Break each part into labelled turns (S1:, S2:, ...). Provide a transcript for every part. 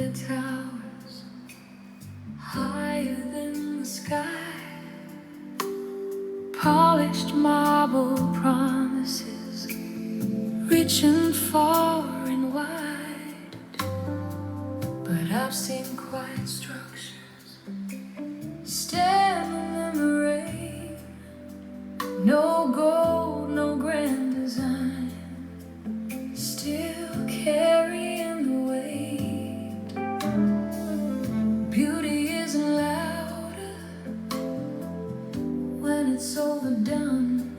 S1: their towers higher than the sky. Polished marble promises, rich and far and wide. But I've seen quiet structures standing in the rain. No gold, no grand design, still carrying the weight. Beauty isn't louder when it's overdone.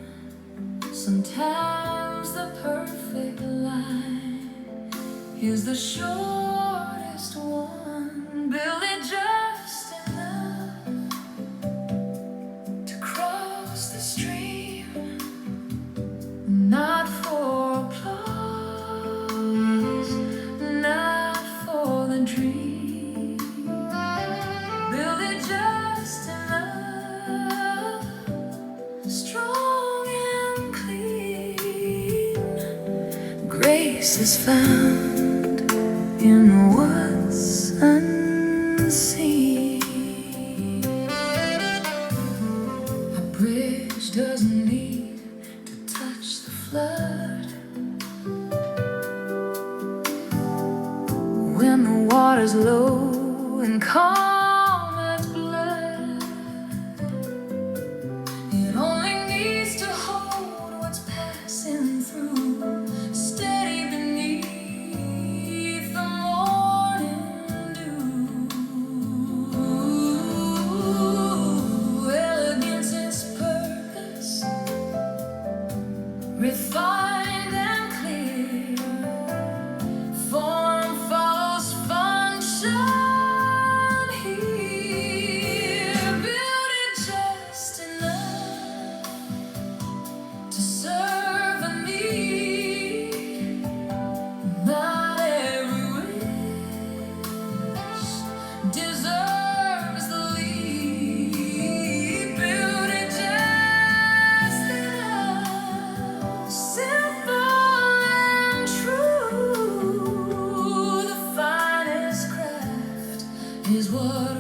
S1: Sometimes the perfect line is the shortest one. Build it just enough to cross the stream, not for applause, not for the dream. Build it just enough, strong and clean. Grace is found in what's unseen. A bridge doesn't need to touch the flood. When the water's low and calm as blood, it only needs to hold what's passing through, steady beneath the morning dew. Elegance is purpose, refined and clear. Form follows function here. Build it just enough to serve a need. Not every wish deserves the lead. Build it just enough, simple and true. The finest craft is what